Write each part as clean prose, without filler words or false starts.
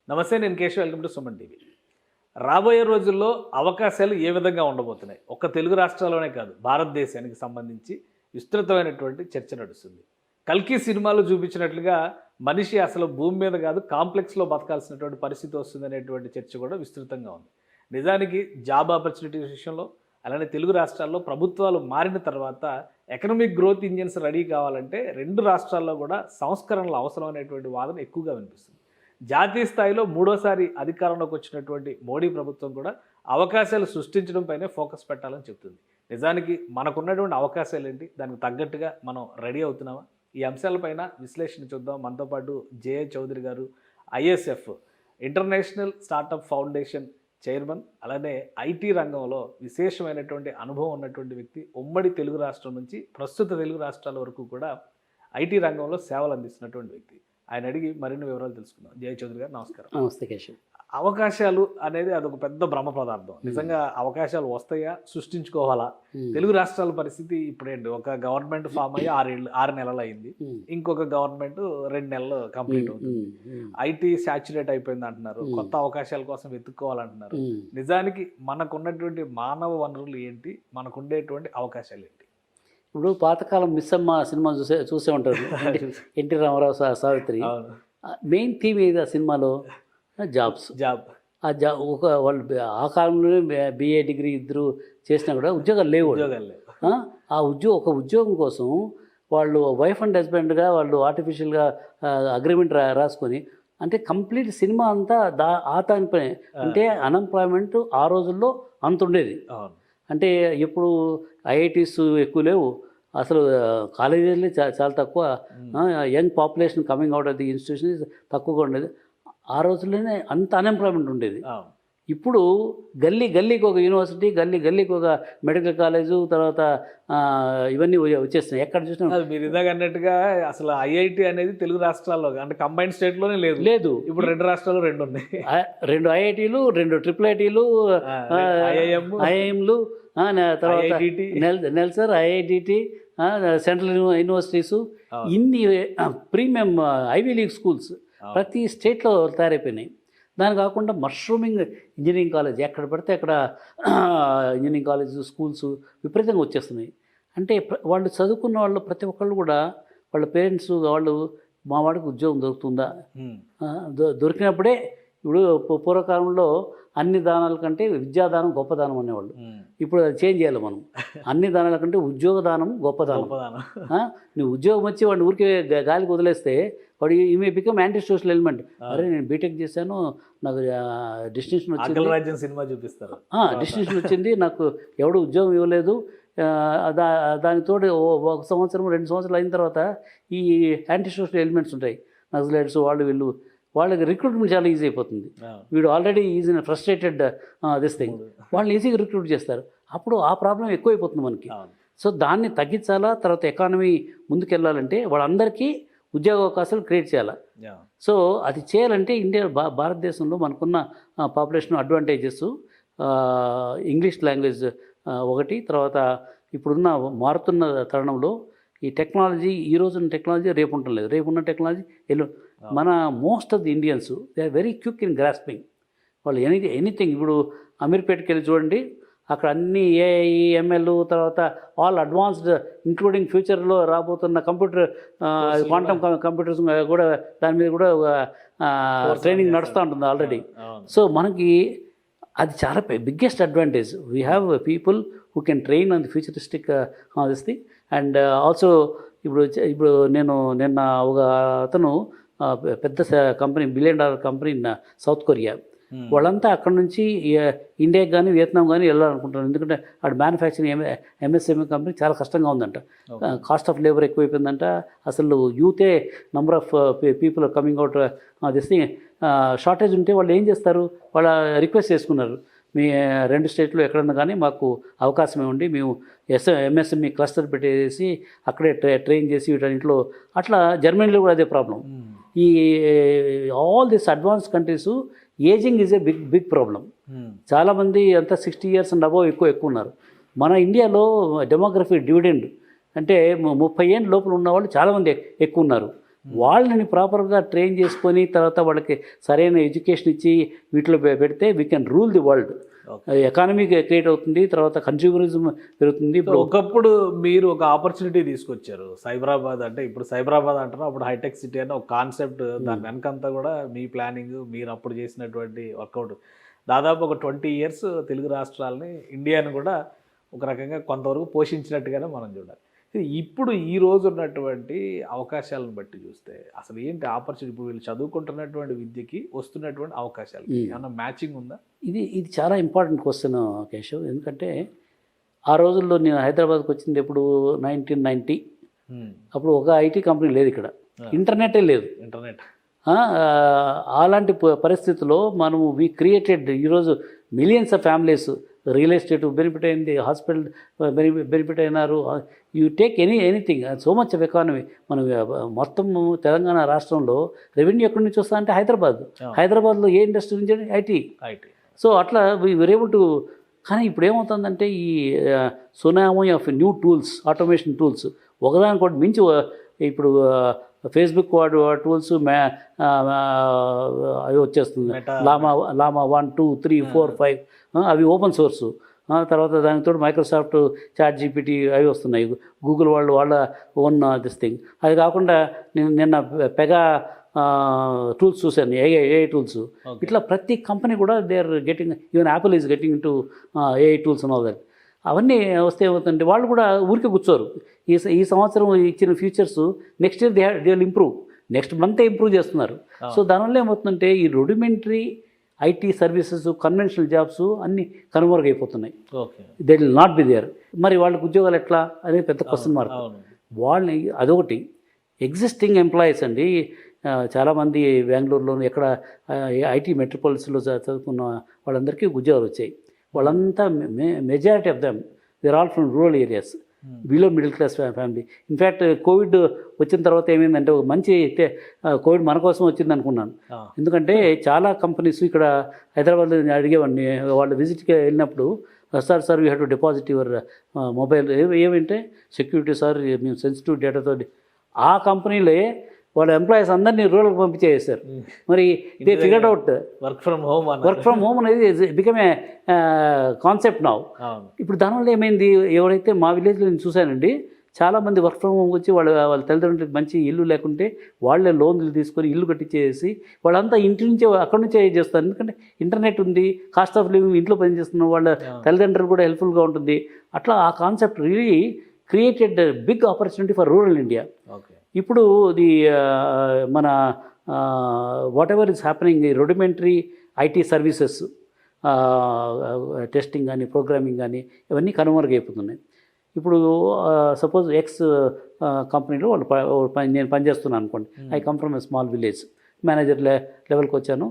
నమస్తే, నేను Keshav. Welcome to Suman TV. రాబోయే రోజుల్లో అవకాశాలు ఏ విధంగా ఉండబోతున్నాయి? ఒక్క తెలుగు రాష్ట్రాల్లోనే కాదు, భారతదేశానికి సంబంధించి విస్తృతమైనటువంటి చర్చ నడుస్తుంది. కల్కి సినిమాలో చూపించినట్లుగా మనిషి అసలు భూమి మీద కాదు కాంప్లెక్స్లో బతకాల్సినటువంటి పరిస్థితి వస్తుందనేటువంటి చర్చ కూడా విస్తృతంగా ఉంది. నిజానికి జాబ్ ఆపర్చునిటీ విషయంలో, అలానే తెలుగు రాష్ట్రాల్లో ప్రభుత్వాలు మారిన తర్వాత ఎకనామిక్ గ్రోత్ ఇంజిన్స్ రెడీ కావాలంటే రెండు రాష్ట్రాల్లో కూడా సంస్కరణలు అవసరం అనేటువంటి వాదన ఎక్కువగా వినిపిస్తుంది. జాతీయ స్థాయిలో మూడోసారి అధికారంలోకి వచ్చినటువంటి మోడీ ప్రభుత్వం కూడా అవకాశాలు సృష్టించడం పైనే ఫోకస్ పెట్టాలని చెప్తుంది. నిజానికి మనకున్నటువంటి అవకాశాలు ఏంటి, దానికి తగ్గట్టుగా మనం రెడీ అవుతున్నామా? ఈ అంశాలపైన విశ్లేషణ చూద్దాం. మనతో పాటు జేఏ చౌదరి గారు, ISF international startup foundation chairman, అలానే ఐటీ రంగంలో విశేషమైనటువంటి అనుభవం ఉన్నటువంటి వ్యక్తి, ఉమ్మడి తెలుగు రాష్ట్రం నుంచి ప్రస్తుత తెలుగు రాష్ట్రాల వరకు కూడా ఐటీ రంగంలో సేవలు అందిస్తున్నటువంటి వ్యక్తి. ఆయన అడిగి మరిన్ని వివరాలు తెలుసుకుందాం. జయ చౌదరి గారు, నమస్కారం. నమస్తే కేశవ్. అవకాశాలు అనేది అదొక పెద్ద భ్రమ పదార్థం. నిజంగా అవకాశాలు వస్తాయా, సృష్టించుకోవాలా? తెలుగు రాష్ట్రాల పరిస్థితి ఇప్పుడేంటి, ఒక గవర్నమెంట్ ఫామ్ అయ్యి 6 నెలలు అయింది, ఇంకొక గవర్నమెంట్ 2 నెలలు కంప్లీట్ అవుతుంది. ఐటీ సాచురేట్ అయిపోయింది అంటున్నారు, కొత్త అవకాశాల కోసం వెతుక్కోవాలంటున్నారు. నిజానికి మనకున్నటువంటి మానవ వనరులు ఏంటి, మనకుండేటువంటి అవకాశాలు ఏంటి? ఇప్పుడు పాతకాలం మిస్సమ్మ సినిమా చూసే ఉంటారు. ఎన్టీ రామారావు సావిత్రి మెయిన్ థీమ్ ఏది ఆ సినిమాలో? జాబ్. ఒక వాళ్ళు ఆ కాలంలోనే బిఏ డిగ్రీ ఇద్దరు చేసినా కూడా ఉద్యోగాలు లేవు. ఒక ఉద్యోగం కోసం వాళ్ళు వైఫ్ అండ్ హస్బెండ్గా వాళ్ళు ఆర్టిఫిషియల్గా అగ్రిమెంట్ రాసుకొని, అంటే కంప్లీట్ సినిమా అంతా ఆ దానిపై. అంటే అన్ఎంప్లాయ్మెంట్ ఆ రోజుల్లో అంత ఉండేది. అంటే ఇప్పుడు ఐఐటీస్ ఎక్కువ లేవు, అసలు కాలేజీలే చాలా తక్కువ, young population coming out of the institution తక్కువగా ఉండేది. ఆ రోజుల్లోనే అంత అన్ఎంప్లాయ్మెంట్ ఉండేది. ఇప్పుడు గల్లీకి ఒక యూనివర్సిటీ, గల్లీకి ఒక మెడికల్ కాలేజు, తర్వాత ఇవన్నీ వచ్చేస్తున్నాయి. ఎక్కడ చూసినా మీరు ఇందాక అన్నట్టుగా అసలు ఐఐటి అనేది తెలుగు రాష్ట్రాల్లో అంటే కంబైన్డ్ స్టేట్లోనే లేదు. ఇప్పుడు 2 రాష్ట్రాలు 2 ఉన్నాయి. 2 ఐఐటీలు, 2 ట్రిపుల్ ఐటీలు, ఐఐఎంలు, తర్వాత నెల్సర్, ఐఐటిటి, సెంట్రల్ యూనివర్సిటీస్, ఇన్ని ప్రీమియం ఐవీ లీగ్ స్కూల్స్ ప్రతి స్టేట్లో తయారైపోయినాయి. దాని కాకుండా మష్రూమింగ్ ఇంజనీరింగ్ కాలేజ్, ఎక్కడ పడితే అక్కడ ఇంజనీరింగ్ కాలేజ్ స్కూల్స్ విపరీతంగా వచ్చేస్తున్నాయి. అంటే వాళ్ళు చదువుకున్న వాళ్ళు ప్రతి ఒక్కళ్ళు కూడా వాళ్ళ పేరెంట్స్ వాళ్ళు, మా వాడికి ఉద్యోగం దొరుకుతుందా, దొరికినప్పుడే. ఇప్పుడు పూర్వకాలంలో అన్ని దానాల కంటే విద్యాదానం గొప్ప దానం అనేవాళ్ళు. ఇప్పుడు అది చేంజ్ చేయాలి మనం. అన్ని దానాల కంటే ఉద్యోగ దానం గొప్ప దానం. నువ్వు ఉద్యోగం వచ్చి వాడిని ఊరికే గాలికి వదిలేస్తే వాడు ఈ may become anti social element. అరే నేను బీటెక్ చేశాను, నాకు డిస్టింక్షన్ వచ్చింది, సినిమా చూపిస్తారు, డిస్టింక్షన్ వచ్చింది, నాకు ఎవడు ఉద్యోగం ఇవ్వలేదు. దానితో 1 సంవత్సరం 2 సంవత్సరాలు అయిన తర్వాత ఈ యాంటీ సోషల్ ఎలిమెంట్స్ ఉంటాయి, నక్సలైట్స్, వాళ్ళకి రిక్రూట్మెంట్ చాలా ఈజీ అయిపోతుంది. వీడు already easy frustrated this thing, వాళ్ళని ఈజీగా రిక్రూట్ చేస్తారు. అప్పుడు ఆ ప్రాబ్లం ఎక్కువైపోతుంది మనకి. సో దాన్ని తగ్గించాలా, తర్వాత ఎకానమీ ముందుకెళ్ళాలంటే వాళ్ళందరికీ ఉద్యోగ అవకాశాలు క్రియేట్ చేయాలి. సో అది చేయాలంటే భారతదేశంలో మనకున్న పాపులేషన్ అడ్వాంటేజెస్, ఇంగ్లీష్ లాంగ్వేజ్ ఒకటి, తర్వాత ఇప్పుడున్న మారుతున్న తరుణంలో ఈ టెక్నాలజీ, ఈ రోజున్న టెక్నాలజీ రేపు ఉండటం లేదు, రేపు ఉన్న టెక్నాలజీ మన most of the Indians they are very quick in grasping. వాళ్ళు ఎనీథింగ్, ఇప్పుడు అమీర్పేటకి వెళ్ళి చూడండి, అక్కడ అన్ని ఏఐ, ఎంఎల్, తర్వాత ఆల్ అడ్వాన్స్డ్, ఇంక్లూడింగ్ ఫ్యూచర్లో రాబోతున్న కంప్యూటర్, క్వాంటమ్ కంప్యూటర్స్ కూడా దాని మీద కూడా ట్రైనింగ్ నడుస్తూ ఉంటుంది ఆల్రెడీ. సో మనకి అది చాలా biggest advantage. We have people who can train on the futuristic this thing. And also ఇప్పుడు నేను నిన్న ఒక అతను పెద్ద company, $1 billion company south Korea, వాళ్ళంతా అక్కడ నుంచి ఇండియాకి కానీ వియత్నాం కానీ వెళ్ళాలనుకుంటున్నారు. ఎందుకంటే అక్కడ మ్యానుఫ్యాక్చరింగ్ ఎంఎస్ఎంఈ కంపెనీ చాలా కష్టంగా ఉందంట. కాస్ట్ ఆఫ్ లేబర్ ఎక్కువైపోయిందంట. అసలు యూతే number of people coming out this thing shortage ఉంటే వాళ్ళు ఏం చేస్తారు, వాళ్ళ రిక్వెస్ట్ చేసుకున్నారు, మీ 2 స్టేట్లో ఎక్కడన్నా కానీ మాకు అవకాశం ఇవ్వండి, మేము ఎంఎస్ఎంఈ క్లస్టర్ పెట్టేసి అక్కడే ట్రైన్ చేసి వీటన్నింటిలో. అట్లా జర్మనీలో కూడా అదే ప్రాబ్లం. ఈ all this advance countries aging is a big problem. చాలామంది అంతా 60 years అండ్ అబవ్ ఎక్కువ ఉన్నారు. మన ఇండియాలో డెమోగ్రఫీ డివిడెండ్ అంటే 30 ఏళ్ళ లోపల ఉన్నవాళ్ళు చాలామంది ఎక్కువ ఉన్నారు. వాళ్ళని ప్రాపర్గా ట్రైన్ చేసుకొని తర్వాత వాళ్ళకి సరైన ఎడ్యుకేషన్ ఇచ్చి వీటిలో పెడితే we can rule the world. Economy create అవుతుంది, తర్వాత కన్స్యూమరిజం పెరుగుతుంది. ఇప్పుడు ఒకప్పుడు మీరు ఒక ఆపర్చునిటీ తీసుకొచ్చారు సైబరాబాద్ అంటే, ఇప్పుడు సైబరాబాద్ అంటారు, అప్పుడు హైటెక్ సిటీ అని ఒక కాన్సెప్ట్, దాని వెనకంతా కూడా మీ ప్లానింగ్, మీరు అప్పుడు చేసినటువంటి వర్కౌట్. దాదాపు ఒక 20 years తెలుగు రాష్ట్రాలని, ఇండియాని కూడా ఒక రకంగా కొంతవరకు పోషించినట్టుగానే మనం చూడాలి. ఇప్పుడు ఈ రోజు ఉన్నటువంటి అవకాశాలను బట్టి చూస్తే అసలు ఏంటి ఆపర్చునిటీ, ఇప్పుడు వీళ్ళు చదువుకుంటున్నటువంటి విద్యకి వస్తున్నటువంటి అవకాశాలు ఏమన్నా మ్యాచింగ్ ఉందా? ఇది చాలా ఇంపార్టెంట్ క్వశ్చన్ కేశవ్. ఎందుకంటే ఆ రోజుల్లో నేను హైదరాబాద్కి వచ్చింది ఎప్పుడు 1990. అప్పుడు ఒక ఐటీ కంపెనీ లేదు ఇక్కడ, ఇంటర్నెటే లేదు. ఇంటర్నెట్ అలాంటి పరిస్థితుల్లో మనము వీ క్రియేటెడ్ ఈరోజు millions of families, real estate benefit అయింది, హాస్పిటల్ బెనిఫిట్ అయినారు. You take anything, so much of economy. మనం మొత్తం తెలంగాణ రాష్ట్రంలో రెవెన్యూ ఎక్కడి నుంచి వస్తా అంటే హైదరాబాద్లో ఏ ఇండస్ట్రీ నుంచి? ఐటీ. సో అట్లా వీఆర్ ఏబుల్ టు. కానీ ఇప్పుడు ఏమవుతుందంటే ఈ tsunami of new tools, automation tools ఒకదానికొకటి మించి ఇప్పుడు ఫేస్బుక్ టూల్స్ అవి వచ్చేస్తుంది. లామా 1, 2, 3, 4, 5 అవి ఓపెన్ సోర్సు. తర్వాత దానితో మైక్రోసాఫ్ట్ చాట్ జీపీటీ అవి వస్తున్నాయి, గూగుల్ వాళ్ళ ఓన్ దిస్ థింగ్. అది కాకుండా నేను నిన్న పెగా టూల్స్ చూశాను, ఏఐ టూల్స్. ఇట్లా ప్రతి కంపెనీ కూడా they are getting, even Apple is getting into AI tools and all that. అవన్నీ వస్తే ఏమవుతుందంటే వాళ్ళు కూడా ఊరికే కూర్చోరు. ఈ సంవత్సరం ఇచ్చిన futures next year they will improve, next మంతే ఇంప్రూవ్ చేస్తున్నారు. సో దానివల్ల ఏమవుతుందంటే ఈ rudimentary IT services, conventional jobs అన్నీ కనుమరుగైపోతున్నాయి. They will not be there. మరి వాళ్ళకి ఉద్యోగాలు ఎట్లా అనేది పెద్ద క్వశ్చన్ మార్క్. వాళ్ళని అదొకటి. ఎగ్జిస్టింగ్ ఎంప్లాయీస్ అండి, చాలామంది బెంగళూరులోను ఎక్కడ ఐటీ మెట్రోపాలిస్లో చదువుకున్న వాళ్ళందరికీ ఉద్యోగాలు వచ్చాయి. వాళ్ళంతా majority of them they are all from rural areas, below middle class family. In fact Covid వచ్చిన తర్వాత ఏమైందంటే ఒక మంచి కోవిడ్ మన కోసం వచ్చింది అనుకున్నాను. ఎందుకంటే చాలా కంపెనీస్ ఇక్కడ హైదరాబాద్లో అడిగేవాడిని, వాళ్ళు విజిట్కి వెళ్ళినప్పుడు, sir you have to deposit your mobile. ఏమంటే సెక్యూరిటీ సార్, మేము సెన్సిటివ్ డేటాతో. ఆ కంపెనీలే వాళ్ళ ఎంప్లాయీస్ అందరినీ రూరల్కి పంపించేసారు. మరి they figured out work from home అనేది బికమ్ ఏ కాన్సెప్ట్ నౌ. ఇప్పుడు దానివల్ల ఏమైంది, ఎవరైతే మా విలేజ్లో నేను చూశానండి, చాలామంది వర్క్ ఫ్రమ్ హోమ్ వచ్చి వాళ్ళ తల్లిదండ్రులకి మంచి ఇల్లు లేకుంటే వాళ్ళే లోన్లు తీసుకొని ఇల్లు కట్టించేసి వాళ్ళంతా ఇంటి నుంచే అక్కడి నుంచే చేస్తారు. ఎందుకంటే ఇంటర్నెట్ ఉంది, కాస్ట్ ఆఫ్ లివింగ్, ఇంట్లో పనిచేస్తున్న వాళ్ళ తల్లిదండ్రులు కూడా హెల్ప్ఫుల్గా ఉంటుంది. అట్లా ఆ concept really created big opportunity for rural India. ఇప్పుడు మన వాట్ ఎవర్ ఇస్ హ్యాపెనింగ్, ఈ రూడిమెంటరీ ఐటీ సర్వీసెస్, టెస్టింగ్ కానీ ప్రోగ్రామింగ్ కానీ ఇవన్నీ కనుమరుగైపోతున్నాయి. ఇప్పుడు సపోజ్ ఎక్స్ కంపెనీలో నేను పనిచేస్తున్నాను అనుకోండి. I come from a small village, manager లెవెల్కి వచ్చాను.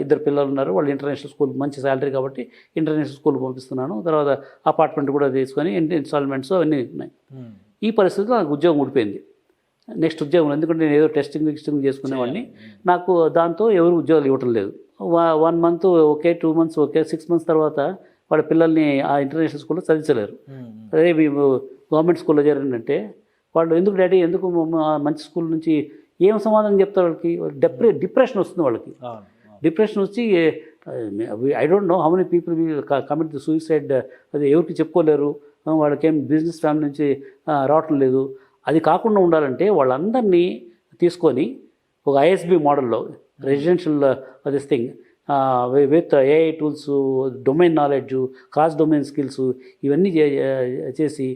2 పిల్లలు ఉన్నారు, వాళ్ళు ఇంటర్నేషనల్ స్కూల్, మంచి శాలరీ కాబట్టి ఇంటర్నేషనల్ స్కూల్ పంపిస్తున్నాను. తర్వాత అపార్ట్మెంట్ కూడా తీసుకొని ఇన్స్టాల్మెంట్స్ అవన్నీ ఉన్నాయి. ఈ పరిస్థితిలో నాకు ఉద్యోగం ఊడిపోయింది. నెక్స్ట్ ఉద్యోగం, ఎందుకంటే నేను ఏదో టెస్టింగ్ చేసుకునేవాడిని, నాకు దాంతో ఎవరు ఉద్యోగాలు ఇవ్వటం లేదు. 1 month okay, 2 months okay, 6 months తర్వాత వాళ్ళ పిల్లల్ని ఆ ఇంటర్నేషనల్ స్కూల్లో చదివించలేరు. అదే మేము గవర్నమెంట్ స్కూల్లో చేరంటే వాళ్ళు ఎందుకు డాడీ, ఎందుకు మంచి స్కూల్ నుంచి ఏం సమాధానం చెప్తారు వాళ్ళకి? డిప్రెషన్ వస్తుంది వాళ్ళకి. డిప్రెషన్ వచ్చి I don't know how many people will commit the suicide. అది ఎవరికి చెప్పుకోలేరు, వాళ్ళకేం బిజినెస్ ఫ్యామిలీ నుంచి రావటం లేదు. అది కాకుండా ఉండాలంటే వాళ్ళందరినీ తీసుకొని ఒక ఐఎస్బి మోడల్లో residential this thing with AI tools, domain knowledge, cross domain skills ఇవన్నీ చేసి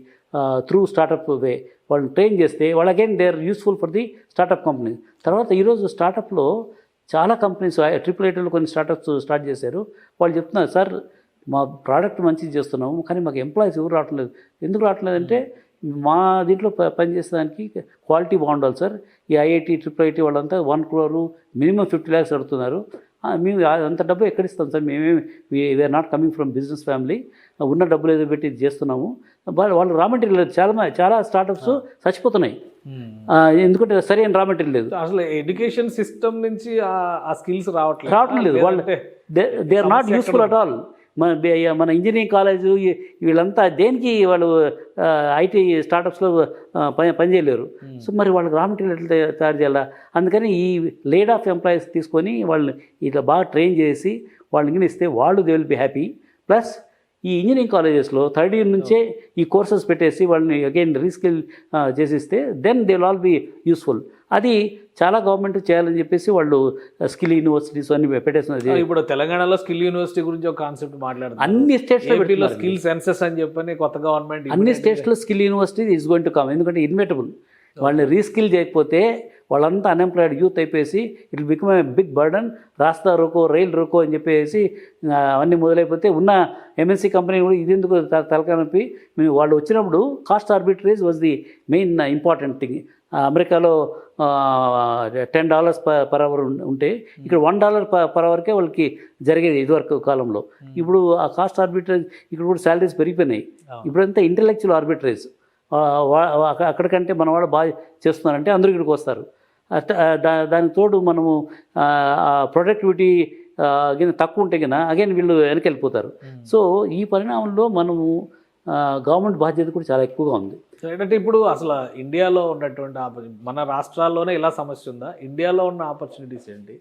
త్రూ స్టార్టప్ వే వాళ్ళని ట్రైన్ చేస్తే వాళ్ళు again they are useful for the startup company. తర్వాత ఈరోజు స్టార్టప్లో చాలా కంపెనీస్, AAA కొన్ని స్టార్టప్స్ స్టార్ట్ చేశారు. వాళ్ళు చెప్తున్నారు, సార్ మా ప్రోడక్ట్ మంచిది చేస్తున్నాము కానీ మాకు ఎంప్లాయీస్ ఎవరు రావట్లేదు. ఎందుకు రావట్లేదంటే మా దీంట్లో పనిచేసేదానికి క్వాలిటీ బాగుండాలి సార్. ఈ ఐఐటి, IIT వాళ్ళంతా 1 crore మినిమం 50 lakhs అడుగుతున్నారు. మేము అంత డబ్బు ఎక్కడిస్తాం సార్, మేమేమి we are not coming from business family, ఉన్న డబ్బులు ఏదో పెట్టి చేస్తున్నాము. వాళ్ళు రా మెటీరియల్ చాలా స్టార్టప్స్ చచ్చిపోతున్నాయి, ఎందుకంటే సరైన రా మెటీరియల్ లేదు. అసలు ఎడ్యుకేషన్ సిస్టమ్ నుంచి ఆ స్కిల్స్ రావట్లేదు. వాళ్ళు they are not useful at all. మన ఇంజనీరింగ్ కాలేజు వీళ్ళంతా దేనికి వాళ్ళు ఐటీ స్టార్టప్స్లో పనిచేయలేరు. సో మరి వాళ్ళకి రా మెటీరియల్ తయారు చేయాలా, అందుకని ఈ లేడ్ ఆఫ్ ఎంప్లాయీస్ తీసుకొని వాళ్ళని ఇట్లా బాగా ట్రైన్ చేసి వాళ్ళని ఇస్తే వాళ్ళు they will be happy. Plus ఈ ఇంజనీరింగ్ కాలేజెస్లో థర్డ్ ఇయర్ నుంచే ఈ కోర్సెస్ పెట్టేసి వాళ్ళని అగైన్ రీస్కిల్ చేసిస్తే then they will all be useful. అది చాలా గవర్నమెంట్ చేయాలని చెప్పేసి వాళ్ళు స్కిల్ యూనివర్సిటీస్ అన్ని పెట్టేస్తున్నారు. ఇప్పుడు తెలంగాణలో స్కిల్ యూనివర్సిటీ గురించి ఒక కాన్సెప్ట్ మాట్లాడుతున్నారు. అన్ని స్టేట్స్లో స్కిల్ సెన్సెస్ అని చెప్పని కొత్త గవర్నమెంట్ అన్ని స్టేట్స్లో skill university is going to come. ఎందుకంటే ఇన్వెటబుల్. వాళ్ళని రీస్కిల్ చేయకపోతే వాళ్ళంతా అన్ఎంప్లాయిడ్ యూత్ అయిపోయేసి it will become a big burden. Rasta roko, rail roko అని చెప్పేసి అవన్నీ మొదలైపోతే ఉన్న ఎంఎన్సీ కంపెనీ కూడా ఇది ఎందుకు తలకానొప్పి. వాళ్ళు వచ్చినప్పుడు cost arbitrage was the main important thing. అమెరికాలో $10 per hour ఉంటే ఇక్కడ $1 per hourకే వాళ్ళకి జరిగేది ఇదివరకు కాలంలో. ఇప్పుడు ఆ కాస్ట్ ఆర్బిట్రేజ్ ఇక్కడ కూడా శాలరీస్ పెరిగిపోయినాయి. ఇప్పుడంతా ఇంటలెక్చువల్ ఆర్బిట్రేజ్. అక్కడికంటే మన వాళ్ళు బాగా చేస్తున్నారంటే అందరూ ఇక్కడికి వస్తారు. దానికి తోడు మనము ప్రొడక్టివిటీ తక్కువ ఉంటే కన్నా అగైన్ వీళ్ళు వెనక్కి వెళ్ళిపోతారు. సో ఈ పరిణామంలో మనము గవర్నమెంట్ బాధ్యత కూడా చాలా ఎక్కువగా ఉంది. ఏంటంటే ఇప్పుడు అసలు ఇండియాలో ఉన్నటువంటి మన రాష్ట్రాల్లోనే ఇలా సమస్య ఉందా? ఇండియాలో ఉన్న ఆపర్చునిటీస్ ఏంటి?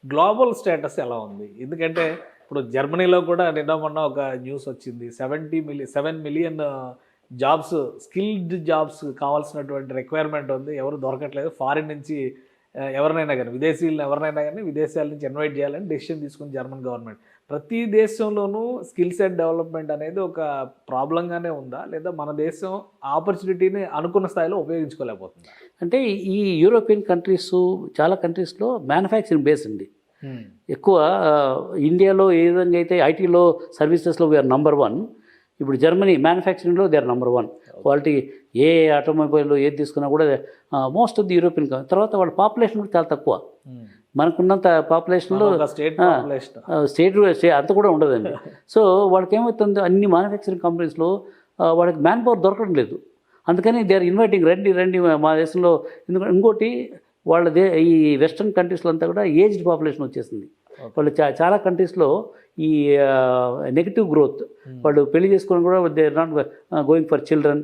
గ్లోబల్ స్టేటస్ ఎలా ఉంది? ఎందుకంటే ఇప్పుడు జర్మనీలో కూడా నిన్న మొన్న ఒక న్యూస్ వచ్చింది. 7 మిలియన్ జాబ్స్, స్కిల్డ్ జాబ్స్ కావాల్సినటువంటి రిక్వైర్మెంట్ ఉంది, ఎవరు దొరకట్లేదు. ఫారిన్ నుంచి ఎవరినైనా కానీ, విదేశీయులను ఎవరినైనా కానీ విదేశాల నుంచి ఇన్వైట్ చేయాలని డెసిషన్ తీసుకుని జర్మన్ గవర్నమెంట్. ప్రతి దేశంలోనూ స్కిల్ సెట్ డెవలప్మెంట్ అనేది ఒక ప్రాబ్లంగానే ఉందా, లేదా మన దేశం ఆపర్చునిటీని అనుకున్న స్థాయిలో ఉపయోగించుకోలేకపోతుందా? అంటే ఈ యూరోపియన్ కంట్రీస్, చాలా కంట్రీస్లో మ్యానుఫ్యాక్చరింగ్ బేస్ ఉంది ఎక్కువ. ఇండియాలో ఏ విధంగా అయితే ఐటీలో సర్వీసెస్లో వీఆర్ నంబర్ 1, ఇప్పుడు జర్మనీ మ్యానుఫ్యాక్చరింగ్లో దే ఆర్ నంబర్ 1. క్వాలిటీ ఏ ఆటోమొబైల్ ఏది తీసుకున్నా కూడా మోస్ట్ ఆఫ్ ది యూరోపియన్. తర్వాత వాళ్ళ పాపులేషన్ కూడా చాలా తక్కువ. మనకున్నంత పాపులేషన్లో స్టేట్ అంత కూడా ఉండదండి. సో వాళ్ళకి ఏమవుతుంది, అన్ని మ్యానుఫ్యాక్చరింగ్ కంపెనీస్లో వాళ్ళకి మ్యాన్ పవర్ దొరకడం లేదు. అందుకని దే ఆర్ ఇన్వైటింగ్, రండి మా దేశంలో. ఎందుకంటే ఇంకోటి ఈ వెస్ట్రన్ కంట్రీస్లో అంతా కూడా ఏజ్డ్ పాపులేషన్ వచ్చేసింది. వాళ్ళు చాలా కంట్రీస్లో ఈ నెగిటివ్ గ్రోత్, వాళ్ళు పెళ్లి చేసుకుని కూడా they are not going for children.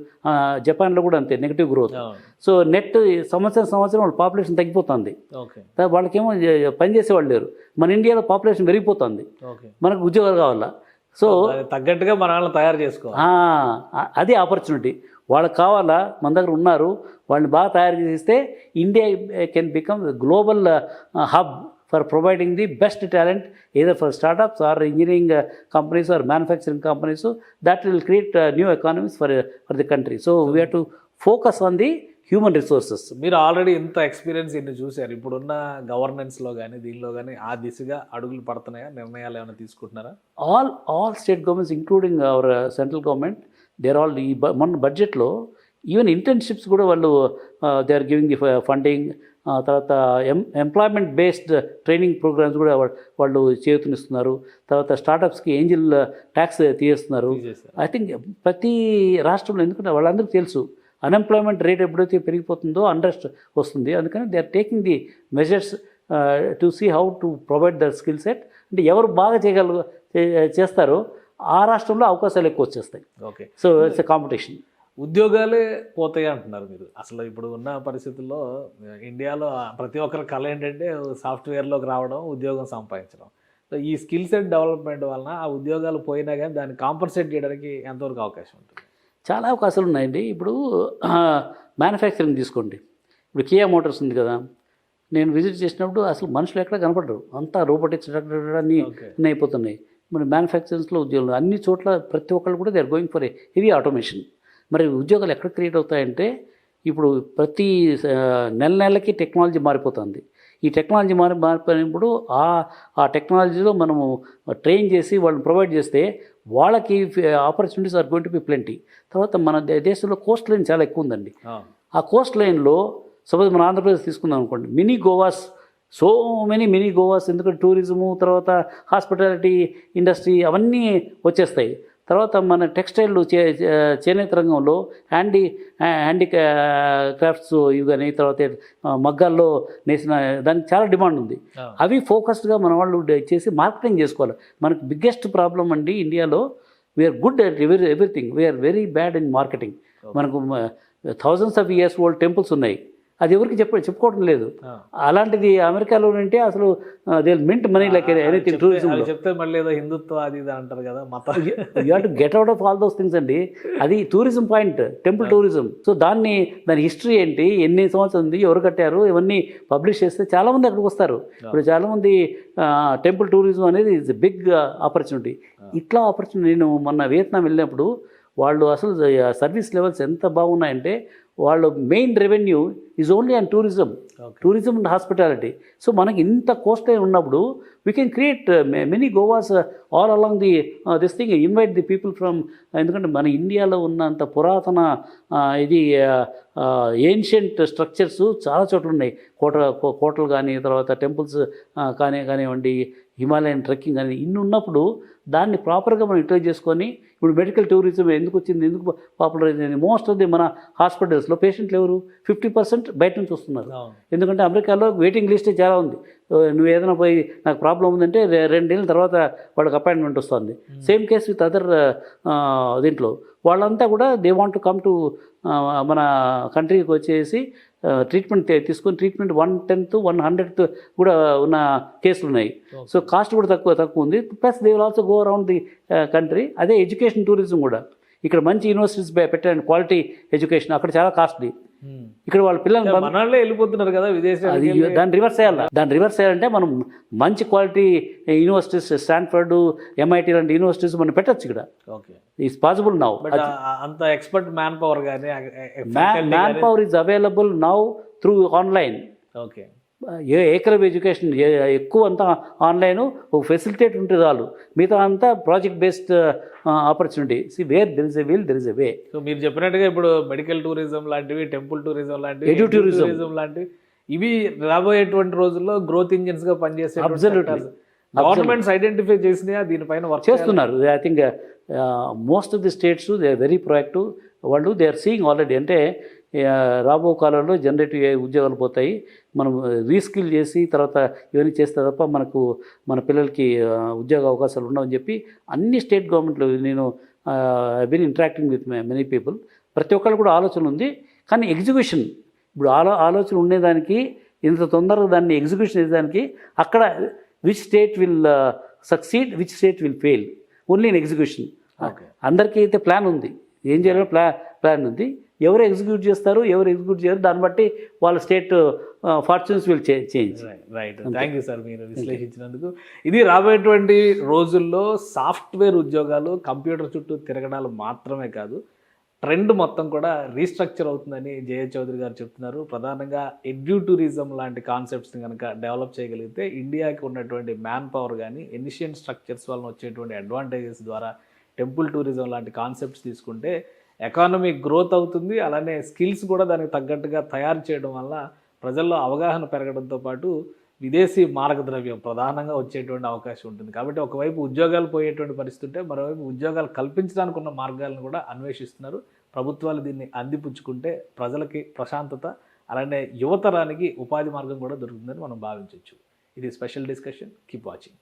జపాన్లో కూడా అంతే నెగిటివ్ గ్రోత్. సో నెట్ సంవత్సరం వాళ్ళ పాపులేషన్ తగ్గిపోతుంది. వాళ్ళకేమో పనిచేసేవాళ్ళు లేరు. మన ఇండియాలో పాపులేషన్ పెరిగిపోతుంది, మనకు ఉద్యోగాలు కావాలా. సో తగ్గట్టుగా మన వాళ్ళని తయారు చేసుకోవాలి. అది ఆపర్చునిటీ. వాళ్ళకి కావాలా, మన దగ్గర ఉన్నారు, వాళ్ళని బాగా తయారు చేస్తే India can become global hub for providing the best talent either for startups or engineering companies or manufacturing companies. So that will create new economies for the country. So we have to focus on the human resources. మీరు already ఇంత experience ఇన్ని చూశారు. ఇప్పుడున్న గవర్నెన్స్లో కానీ దీనిలో కానీ ఆ దిశగా అడుగులు పడుతున్నాయా? నిర్ణయాలు ఏమైనా తీసుకుంటున్నారా? All state governments including our central government, they are all. ఈ మొన్న బడ్జెట్లో ఈవెన్ ఇంటర్న్షిప్స్ కూడా వాళ్ళు they are giving the funding. తర్వాత ఎంప్లాయ్మెంట్ బేస్డ్ ట్రైనింగ్ ప్రోగ్రామ్స్ కూడా వాళ్ళు చేతునిస్తున్నారు. తర్వాత స్టార్టప్స్కి ఏంజిల్ ట్యాక్స్ తీసేస్తున్నారు. ఐ థింక్ ప్రతి రాష్ట్రంలో, ఎందుకంటే వాళ్ళందరికీ తెలుసు అన్ఎంప్లాయ్మెంట్ రేట్ ఎప్పుడైతే పెరిగిపోతుందో అండర్స్ట్ వస్తుంది. అందుకని they are taking the measures to see how to provide the skill set. అంటే ఎవరు బాగా చేస్తారో ఆ రాష్ట్రంలో అవకాశాలు ఎక్కువ వచ్చేస్తాయి. Okay. So it's a competition. ఉద్యోగాలే పోతాయి అంటున్నారు మీరు. అసలు ఇప్పుడు ఉన్న పరిస్థితుల్లో ఇండియాలో ప్రతి ఒక్కరి కళ ఏంటంటే సాఫ్ట్వేర్లోకి రావడం, ఉద్యోగం సంపాదించడం. సో ఈ స్కిల్ సెట్ డెవలప్మెంట్ వలన ఆ ఉద్యోగాలు పోయినా కానీ దాన్ని కాంపన్సేట్ చేయడానికి ఎంతవరకు అవకాశం ఉంటుంది? చాలా అవకాశాలు ఉన్నాయండి. ఇప్పుడు మ్యానుఫ్యాక్చరింగ్ తీసుకోండి. ఇప్పుడు కియా మోటార్స్ ఉంది కదా, నేను విజిట్ చేసినప్పుడు అసలు మనుషులు ఎక్కడ కనపడరు, అంతా రోబోటిక్స్ అన్నీ అయిపోతున్నాయి. మరి మ్యానుఫ్యాక్చరింగ్స్లో ఉద్యోగాలు అన్ని చోట్ల ప్రతి ఒక్కళ్ళు కూడా they are going for heavy automation. మరి ఉద్యోగాలు ఎక్కడ క్రియేట్ అవుతాయంటే ఇప్పుడు ప్రతి నెలకి టెక్నాలజీ మారిపోతుంది. ఈ టెక్నాలజీ మారిపోయినప్పుడు ఆ టెక్నాలజీలో మనము ట్రైన్ చేసి వాళ్ళని ప్రొవైడ్ చేస్తే వాళ్ళకి opportunities are going to be plenty. తర్వాత మన దేశంలో కోస్ట్ లైన్ చాలా ఎక్కువ ఉందండి. ఆ కోస్ట్ లైన్లో సపోజ్ మన ఆంధ్రప్రదేశ్ తీసుకుందాం అనుకోండి, mini guavas, so many mini guavas. ఎందుకంటే టూరిజము, తర్వాత హాస్పిటాలిటీ ఇండస్ట్రీ అవన్నీ వచ్చేస్తాయి. తర్వాత మన టెక్స్టైల్ చేనేత రంగంలో హ్యాండీ క్రాఫ్ట్స్ ఇవి కానీ, తర్వాత మగ్గాల్లో నేసిన దానికి చాలా డిమాండ్ ఉంది. అవి ఫోకస్డ్గా మన వాళ్ళు చేసి మార్కెటింగ్ చేసుకోవాలి. మనకు బిగ్గెస్ట్ ప్రాబ్లం అండి ఇండియాలో, we are good at everything, we are very bad in marketing. మనకు thousands of years old temples ఉన్నాయి, అది ఎవరికి చెప్పుకోవడం లేదు. అలాంటిది అమెరికాలో ఉంటే అసలు they mint money like anything. Tourism చెప్తే మళ్ళీ ఏదో హిందుత్వ అది ఇది అంటారు కదా, మతం. You have to get out of all those things అండి. అది tourism point, temple tourism. So దాని హిస్టరీ ఏంటి, ఎన్ని సంవత్సరం ఉంది, ఎవరు కట్టారు, ఇవన్నీ పబ్లిష్ చేస్తే చాలామంది అక్కడికి వస్తారు. ఇప్పుడు చాలామంది టెంపుల్ టూరిజం అనేది ఇస్ బిగ్ ఆపర్చునిటీ. ఇట్లా ఆపర్చునిటీ, నేను మొన్న వియత్నాం వెళ్ళినప్పుడు వాళ్ళు అసలు సర్వీస్ లెవెల్స్ ఎంత బాగున్నాయంటే, వాళ్ళ main revenue is only on tourism and hospitality. So మనకి ఇంత కోస్ట్ ఉన్నప్పుడు we can create many guavas all along this thing, invite the people from. ఎందుకంటే మన ఇండియాలో ఉన్నంత పురాతన ఇది ఏన్షియంట్ స్ట్రక్చర్స్ చాలా చోట్ల ఉన్నాయి. కోటలు కానీ, తర్వాత టెంపుల్స్ కానివ్వండి, హిమాలయన్ ట్రెక్కింగ్ అని ఇన్ని ఉన్నప్పుడు దాన్ని ప్రాపర్గా మనం యూటిలైజ్ చేసుకొని, ఇప్పుడు మెడికల్ టూరిజం ఎందుకు వచ్చింది, ఎందుకు పాపులర్ అయింది, మోస్ట్ ఆఫ్ ది మన హాస్పిటల్స్లో పేషెంట్లు ఎవరు 50% బయట నుంచి వస్తున్నారు. ఎందుకంటే అమెరికాలో వెయిటింగ్ లిస్టే చాలా ఉంది. నువ్వు ఏదైనా పోయి నాకు ప్రాబ్లం ఉందంటే 2 ఏళ్ళ తర్వాత వాళ్ళకి అపాయింట్మెంట్ వస్తుంది. సేమ్ కేస్ విత్ అదర్ దీంట్లో వాళ్ళంతా కూడా they want to come to మన కంట్రీకి వచ్చేసి ట్రీట్మెంట్ తీసుకొని, ట్రీట్మెంట్ 1/10 1/100 కూడా ఉన్న కేసులు ఉన్నాయి. సో కాస్ట్ కూడా తక్కువ ఉంది. Plus they will also go around the country. అదే ఎడ్యుకేషన్ టూరిజం కూడా ఇక్కడ మంచి యూనివర్సిటీస్ పెట్టండి, క్వాలిటీ ఎడ్యుకేషన్ అక్కడ చాలా కాస్ట్లీ. ఇక్కడ వాళ్ళ పిల్లలు మనల్ని వెళ్ళిపోతున్నారు కదా విదేశాలు. దాన్ని రివర్స్ చేయాలంటే మనం మంచి క్వాలిటీ యూనివర్సిటీస్, స్టాన్ఫర్డ్, MIT లాంటి యూనివర్సిటీస్ మనం పెట్టచ్చు ఇక్కడ. Is possible now. అంత ఎక్స్పర్ట్ మ్యాన్ పవర్ కానీ man power is available now through online. Okay, ఏకరవ్ ఎడ్యుకేషన్ ఎక్కువ అంతా ఆన్లైన్. ఒక ఫెసిలిటేట్ ఉంటే చాలు, మిగతా అంతా project based opportunity. Where there is a will there is a way. So మీరు చెప్పినట్టుగా ఇప్పుడు మెడికల్ టూరిజం లాంటివి, టెంపుల్ టూరిజం లాంటివి, ఎడ్యు టూరిజం లాంటివి, ఇవి రాబోయేటువంటి రోజుల్లో గ్రోత్ ఇంజిన్స్ గా పనిచేసే గవర్నమెంట్స్ ఐడెంటిఫై చేసినా దీనిపైన వర్క్ చేస్తున్నారు. I think most of the states they are very proactive. వాళ్ళు దే ఆర్ సీయింగ్ ఆల్రెడీ. అంటే రాబో కాలంలో జనరేటివ్ ఉద్యోగాలు పోతాయి. మనం రీస్కిల్ చేసి తర్వాత ఇవన్నీ చేస్తే తప్ప మన పిల్లలకి ఉద్యోగ అవకాశాలు ఉండవని చెప్పి అన్ని స్టేట్ గవర్నమెంట్లు, నేను I been interacting with many people, ప్రతి ఒక్కళ్ళు కూడా ఆలోచన ఉంది. కానీ ఎగ్జిక్యూషన్, ఇప్పుడు ఆలోచన ఉండేదానికి, ఇంత తొందరగా దాన్ని ఎగ్జిక్యూషన్ చేసేదానికి అక్కడ which state will succeed, which state will fail, only in execution. అందరికీ అయితే ప్లాన్ ఉంది, ఏం చేయాలో ప్లాన్ ఉంది. ఎవరు ఎగ్జిక్యూట్ చేస్తారు, ఎవరు ఎగ్జిక్యూట్ చేయరు, దాన్ని బట్టి వాళ్ళ state fortunes will change. Right, thank you sir మీరు విశ్లేషించినందుకు. ఇది రాబోయేటువంటి రోజుల్లో సాఫ్ట్వేర్ ఉద్యోగాలు, కంప్యూటర్ చుట్టూ తిరగడాలు మాత్రమే కాదు, ట్రెండ్ మొత్తం కూడా రీస్ట్రక్చర్ అవుతుందని జయ చౌదరి గారు చెప్తున్నారు. ప్రధానంగా ఎడ్యూ టూరిజం లాంటి కాన్సెప్ట్స్ని కనుక డెవలప్ చేయగలిగితే ఇండియాకి ఉన్నటువంటి మ్యాన్ పవర్ కానీ, ఎనిషియన్ స్ట్రక్చర్స్ వలన వచ్చేటువంటి అడ్వాంటేజెస్ ద్వారా టెంపుల్ టూరిజం లాంటి కాన్సెప్ట్స్ తీసుకుంటే ఎకానమీ గ్రోత్ అవుతుంది. అలానే స్కిల్స్ కూడా దానికి తగ్గట్టుగా తయారు చేయడం వల్ల ప్రజల్లో అవగాహన పెరగడంతో పాటు విదేశీ మార్గద్రవ్యం ప్రధానంగా వచ్చేటువంటి అవకాశం ఉంటుంది. కాబట్టి ఒకవైపు ఉద్యోగాలు పోయేటువంటి పరిస్థితి ఉంటే, మరోవైపు ఉద్యోగాలు కల్పించడానికి ఉన్న మార్గాలను కూడా అన్వేషిస్తున్నారు. ప్రభుత్వాలు దీన్ని అందిపుచ్చుకుంటే ప్రజలకి ప్రశాంతత, అలానే యువతరానికి ఉపాధి మార్గం కూడా దొరుకుతుందని మనం భావించవచ్చు. ఇది స్పెషల్ డిస్కషన్. Keep watching.